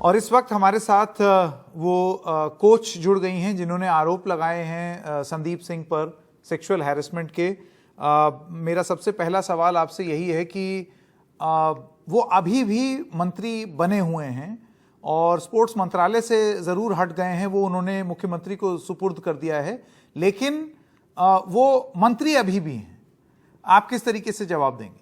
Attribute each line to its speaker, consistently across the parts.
Speaker 1: और इस वक्त हमारे साथ वो कोच जुड़ गई हैं जिन्होंने आरोप लगाए हैं संदीप सिंह पर सेक्सुअल हैरेसमेंट के। मेरा सबसे पहला सवाल आपसे यही है कि वो अभी भी मंत्री बने हुए हैं और स्पोर्ट्स मंत्रालय से ज़रूर हट गए हैं, वो उन्होंने मुख्यमंत्री को सुपुर्द कर दिया है, लेकिन वो मंत्री अभी भी हैं। आप किस तरीके से जवाब देंगे?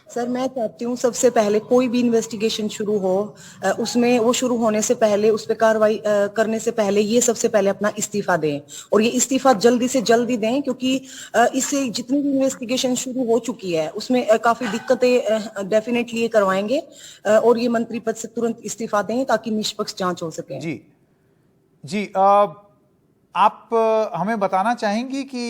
Speaker 2: सर, मैं चाहती हूँ सबसे पहले कोई भी इन्वेस्टिगेशन शुरू हो, उसमें वो शुरू होने से पहले, उस पर कार्रवाई करने से पहले ये सबसे पहले अपना इस्तीफा दें और ये इस्तीफा जल्दी से जल्दी दें, क्योंकि इससे जितनी भी इन्वेस्टिगेशन शुरू हो चुकी है उसमें काफी दिक्कतें डेफिनेटली ये करवाएंगे और ये मंत्री पद से तुरंत इस्तीफा दें ताकि निष्पक्ष जांच हो सके।
Speaker 1: जी जी, आप हमें बताना चाहेंगी कि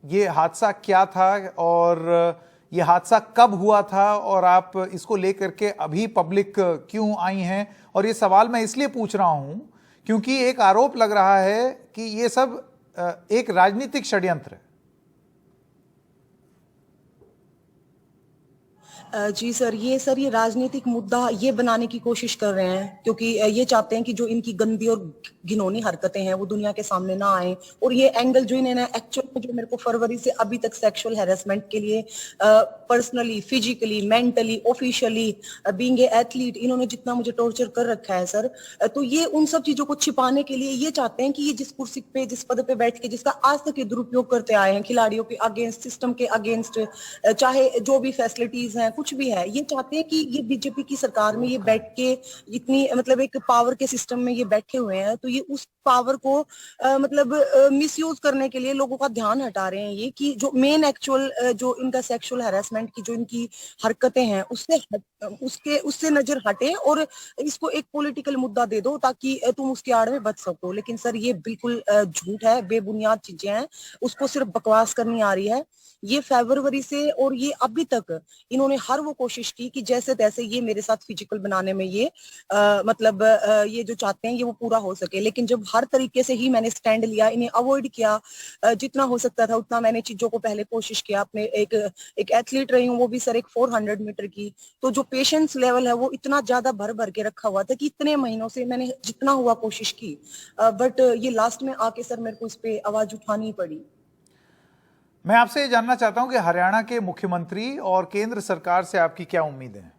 Speaker 1: ये हादसा क्या था और ये हादसा कब हुआ था और आप इसको लेकर के अभी पब्लिक क्यों आई हैं? और ये सवाल मैं इसलिए पूछ रहा हूं क्योंकि एक आरोप लग रहा है कि ये सब एक राजनीतिक षड्यंत्र है।
Speaker 2: जी सर, ये राजनीतिक मुद्दा ये बनाने की कोशिश कर रहे हैं, क्योंकि ये चाहते हैं कि जो इनकी गंदी और घिनौनी हरकतें हैं वो दुनिया के सामने ना आए। और ये एंगल जो इन्होंने एक्चुअल में, जो मेरे को फरवरी से अभी तक सेक्सुअल हैरेसमेंट के लिए personally, physically, mentally, officially, being a athlete, इन्होंने जितना मुझे टॉर्चर कर रखा है सर, तो ये उन सब चीजों को छिपाने के लिए ये चाहते हैं कि ये जिस कुर्सी पे, जिस पद पे बैठ के जिसका आज तक ये दुरुपयोग करते आए हैं खिलाड़ियों के अगेंस्ट, सिस्टम के अगेंस्ट, चाहे जो भी फैसिलिटीज हैं, कुछ भी है, ये चाहते हैं कि ये बीजेपी की सरकार में ये बैठ के इतनी, मतलब एक पावर के सिस्टम में ये बैठे हुए हैं, तो ये उस पावर को मतलब मिसयूज करने के लिए लोगों का ध्यान हटा रहे हैं। ये कि जो मेन एक्चुअल जो इनका सेक्सुअल हैरेसमेंट की जो इनकी हरकतें हैं उससे नजर हटे और इसको एक पॉलिटिकल मुद्दा दे दो ताकि तुम उसके आड़ में बच सको। लेकिन सर ये बिल्कुल झूठ है, बेबुनियाद चीजें हैं, उसको सिर्फ बकवास करनी आ रही है। ये फरवरी से और ये अभी तक इन्होंने हर वो कोशिश की कि जैसे तैसे ये मेरे साथ फिजिकल बनाने में ये मतलब ये जो चाहते हैं ये वो पूरा हो सके। लेकिन जब हर तरीके से ही मैंने स्टैंड लिया, इन्हें अवॉइड किया, जितना हो सकता था उतना मैंने चीजों को पहले कोशिश किया। अपने एक एथलीट रही हूँ, वो भी सर एक 400 मीटर की, तो जो पेशेंस लेवल है वो इतना ज्यादा भर भर के रखा हुआ था कि इतने महीनों से मैंने जितना हुआ कोशिश की, बट ये लास्ट में आके सर मेरे को इस पे आवाज उठानी पड़ी।
Speaker 1: मैं आपसे ये जानना चाहता हूं कि हरियाणा के मुख्यमंत्री और केंद्र सरकार से आपकी क्या उम्मीदें हैं?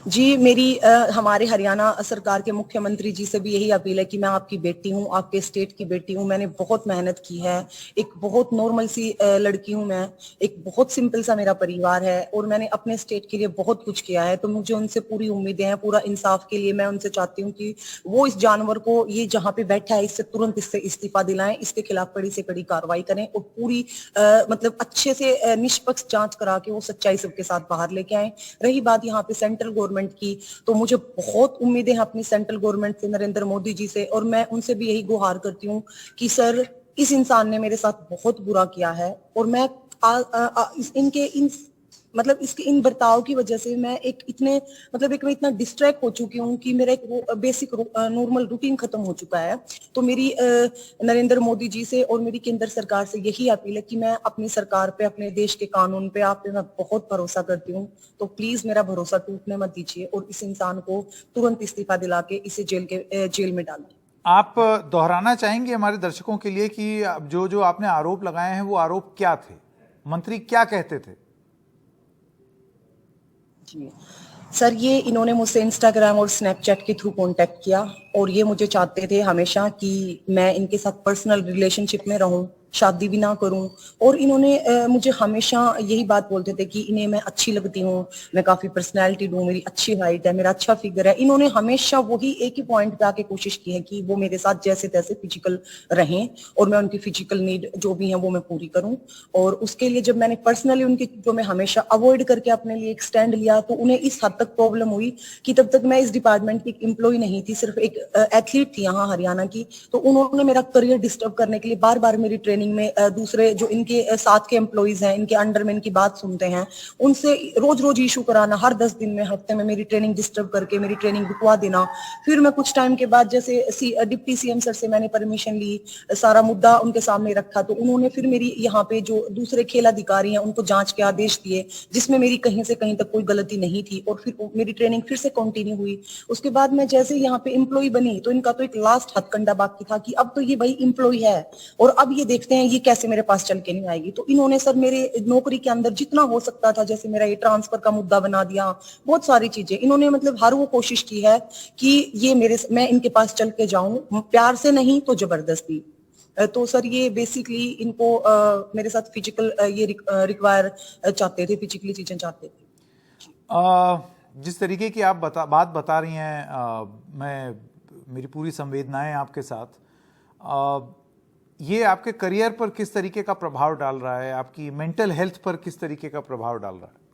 Speaker 2: जी, मेरी हमारे हरियाणा सरकार के मुख्यमंत्री जी से भी यही अपील है कि मैं आपकी बेटी हूँ, आपके स्टेट की बेटी हूँ, मैंने बहुत मेहनत की है, एक बहुत नॉर्मल सी लड़की हूँ मैं, एक बहुत सिंपल सा मेरा परिवार है और मैंने अपने स्टेट के लिए बहुत कुछ किया है, तो मुझे उनसे पूरी उम्मीदें हैं, पूरा इंसाफ के लिए मैं उनसे चाहती हूँ कि वो इस जानवर को, ये जहाँ पे बैठा है, इससे तुरंत इससे इस्तीफा दिलाएं, इसके खिलाफ कड़ी से कड़ी कार्रवाई करें और पूरी मतलब अच्छे से निष्पक्ष जांच करा के वो सच्चाई सबके साथ बाहर लेके आए। रही बात यहाँ पे सेंट्रल गवर्नमेंट की, तो मुझे बहुत उम्मीदें हैं अपनी सेंट्रल गवर्नमेंट से, नरेंद्र मोदी जी से, और मैं उनसे भी यही गुहार करती हूँ कि सर इस इंसान ने मेरे साथ बहुत बुरा किया है और मैं इनके इन मतलब इसके इन बर्ताव की वजह से मैं एक इतने मतलब एक मैं इतना डिस्ट्रैक्ट हो चुकी हूँ कि मेरा एक बेसिक नॉर्मल रूटीन खत्म हो चुका है। तो मेरी नरेंद्र मोदी जी से और मेरी केंद्र सरकार से यही अपील है कि मैं अपनी सरकार पे, अपने देश के कानून पे, आप पे मैं बहुत भरोसा करती हूँ, तो प्लीज मेरा भरोसा टूटने मत दीजिए और इस इंसान को तुरंत इस्तीफा दिला के इसे जेल में डालें।
Speaker 1: आप दोहराना चाहेंगे हमारे दर्शकों के लिए कि जो जो आपने आरोप लगाए हैं वो आरोप क्या थे, मंत्री क्या कहते थे?
Speaker 2: जी सर, ये इन्होंने मुझसे इंस्टाग्राम और स्नैपचैट के थ्रू कांटेक्ट किया और ये मुझे चाहते थे हमेशा कि मैं इनके साथ पर्सनल रिलेशनशिप में रहूं, शादी भी ना करूं, और इन्होंने मुझे हमेशा यही बात बोलते थे कि इन्हें मैं अच्छी लगती हूँ, मैं काफी पर्सनैलिटी हूँ, मेरी अच्छी हाइट है, मेरा अच्छा फिगर है। इन्होंने हमेशा वही एक ही पॉइंट पे आके कोशिश की है कि वो मेरे साथ जैसे तैसे फिजिकल रहें और मैं उनकी फिजिकल नीड जो भी है वो मैं पूरी करूं। और उसके लिए जब मैंने पर्सनली उनकी जो मैं हमेशा अवॉइड करके अपने लिए एक स्टैंड लिया, तो उन्हें इस हद तक प्रॉब्लम हुई कि तब तक मैं इस डिपार्टमेंट की एम्प्लॉय नहीं थी, सिर्फ एक एथलीट थी यहाँ हरियाणा की, तो उन्होंने मेरा करियर डिस्टर्ब करने के लिए बार बार मेरी ट्रेनिंग ट्रेनिंग में दूसरे जो इनके साथ के एम्प्लॉइज हैं, इनके अंडर में इनकी बात सुनते हैं, उनसे रोज रोज इशू कराना, हर 10 दिन में, हफ्ते में मेरी ट्रेनिंग डिस्टर्ब करके मेरी ट्रेनिंग रुकवा देना। फिर मैं कुछ टाइम के बाद जैसे डिप्टी सीएम सर से मैंने परमिशन ली, सारा मुद्दा उनके सामने रखा, तो उन्होंने फिर मेरी यहाँ पे जो दूसरे खेल अधिकारी हैं उनको जांच के आदेश दिए, जिसमें मेरी कहीं से कहीं तक कोई गलती नहीं थी, और फिर मेरी ट्रेनिंग फिर से कंटिन्यू हुई। उसके बाद मैं जैसे यहाँ पे एम्प्लॉय बनी तो इनका तो एक लास्ट हथकंडा बाकी था कि अब तो ये भाई एम्प्लॉय है और अब ये देखते हैं ये कैसे मेरे पास चल के नहीं आएगी। तो इन्होंने सर मेरे नौकरी के अंदर जितना हो सकता था, जैसे मेरा ये ट्रांसफर का मुद्दा बना दिया, बहुत सारी चीजें इन्होंने मतलब हर वो कोशिश की है कि ये मैं इनके पास चल के जाऊं, प्यार से नहीं तो जबरदस्ती। तो सर ये बेसिकली इनको मेरे साथ फिजिकल ये रिक्वायर चाहते थे, फिजिकली चीजें चाहते थे।
Speaker 1: जिस तरीके की आप बात बता रही हैं, मेरी पूरी संवेदनाएं आपके साथ। ये आपके करियर पर किस तरीके का प्रभाव डाल रहा है, आपकी मेंटल हेल्थ पर किस तरीके का प्रभाव डाल रहा है?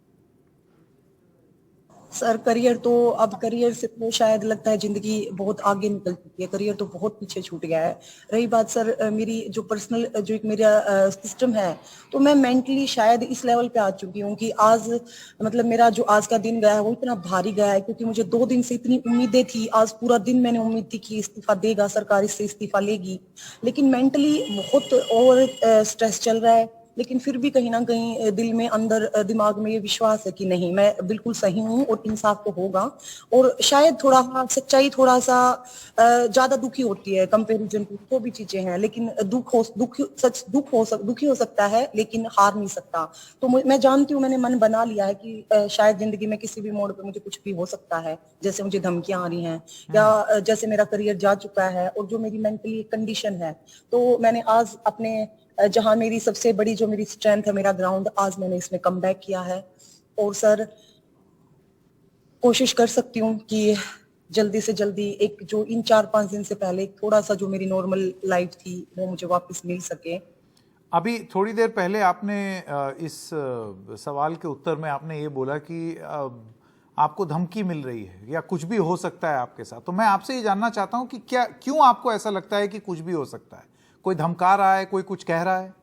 Speaker 2: सर करियर तो, अब करियर से तो शायद लगता है जिंदगी बहुत आगे निकल चुकी है, करियर तो बहुत पीछे छूट गया है। रही बात सर मेरी जो पर्सनल जो एक मेरा सिस्टम है, तो मैं मेंटली शायद इस लेवल पे आ चुकी हूँ कि आज मतलब मेरा जो आज का दिन गया है वो इतना भारी गया है, क्योंकि मुझे 2 दिन से इतनी उम्मीदें थी। आज पूरा दिन मैंने उम्मीद थी कि इस्तीफा देगा सरकार, इससे इस्तीफा लेगी, लेकिन मेंटली बहुत ओवर स्ट्रेस चल रहा है। लेकिन फिर भी कहीं ना कहीं दिल में अंदर दिमाग में ये विश्वास है कि नहीं, मैं बिल्कुल सही हूँ और इंसाफ तो होगा। और शायद थोड़ा सच्चाई थोड़ा सा ज्यादा दुखी होती है कंपैरिजन टू जो भी चीजें हैं, लेकिन दुखी हो सकता है लेकिन हार नहीं सकता। तो मैं जानती हूँ, मैंने मन बना लिया है कि शायद जिंदगी में किसी भी मोड़ पे मुझे कुछ भी हो सकता है, जैसे मुझे धमकियां आ रही हैं या जैसे मेरा करियर जा चुका है और जो मेरी मेंटली कंडीशन है। तो मैंने आज अपने जहां मेरी सबसे बड़ी जो मेरी स्ट्रेंथ है, मेरा ग्राउंड, आज मैंने इसमें कम बैक किया है। और सर कोशिश कर सकती हूँ कि जल्दी से जल्दी एक जो इन 4-5 दिन से पहले थोड़ा सा जो मेरी नॉर्मल लाइफ थी वो मुझे वापस मिल सके।
Speaker 1: अभी थोड़ी देर पहले आपने इस सवाल के उत्तर में आपने ये बोला कि आपको धमकी मिल रही है या कुछ भी हो सकता है आपके साथ। तो मैं आपसे ये जानना चाहता हूँ कि क्यों आपको ऐसा लगता है कि कुछ भी हो सकता है? कोई धमका रहा है, कोई कुछ कह रहा है?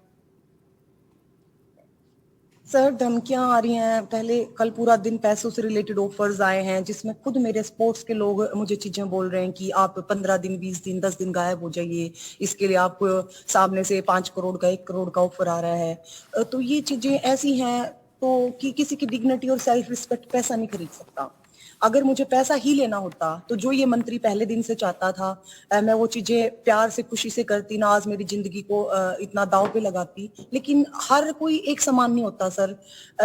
Speaker 2: सर धमकियां आ रही हैं, पहले कल पूरा दिन पैसों से रिलेटेड ऑफर्स आए हैं, जिसमें खुद मेरे स्पोर्ट्स के लोग मुझे चीजें बोल रहे हैं कि आप 15 दिन, 20 दिन, 10 दिन गायब हो जाइए, इसके लिए आप सामने से 5 करोड़ का, 1 करोड़ का ऑफर आ रहा है। तो ये चीजें ऐसी हैं तो कि किसी की डिग्निटी और सेल्फ रिस्पेक्ट पैसा नहीं खरीद सकता। अगर मुझे पैसा ही लेना होता तो जो ये मंत्री पहले दिन से चाहता था, मैं वो चीजें प्यार से खुशी से करती ना, आज मेरी जिंदगी को इतना दांव पे लगाती। लेकिन हर कोई एक समान नहीं होता सर,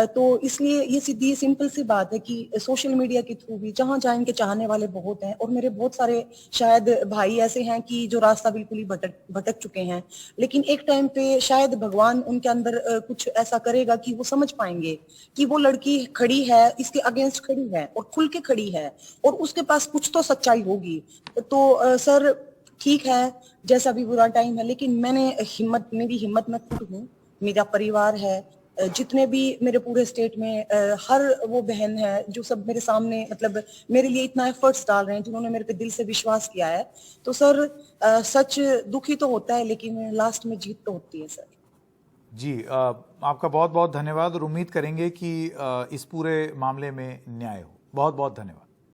Speaker 2: तो इसलिए ये सीधी सिंपल सी बात है कि सोशल मीडिया के थ्रू भी जहां जहां इनके चाहने वाले बहुत हैं, और मेरे बहुत सारे शायद भाई ऐसे हैं कि जो रास्ता बिल्कुल ही भटक चुके हैं, लेकिन एक टाइम पे शायद भगवान उनके अंदर कुछ ऐसा करेगा कि वो समझ पाएंगे कि वो लड़की खड़ी है, इसके अगेंस्ट खड़ी है और खुल के खड़ी है और उसके पास कुछ तो सच्चाई होगी। तो सर ठीक है, जैसा भी बुरा टाइम है, लेकिन मेरी हिम्मत मैं खुद हूँ, मेरा परिवार है, जितने भी मेरे पूरे स्टेट में हर वो बहन है जो सब मेरे सामने मतलब मेरे लिए इतना एफर्ट्स डाल रहे हैं, जिन्होंने मेरे पे दिल से विश्वास किया है। तो सर सच दुखी तो होता है लेकिन लास्ट में जीत तो होती है सर।
Speaker 1: जी, आपका बहुत बहुत धन्यवाद और उम्मीद करेंगे कि इस पूरे मामले में न्याय हो। बहुत बहुत धन्यवाद।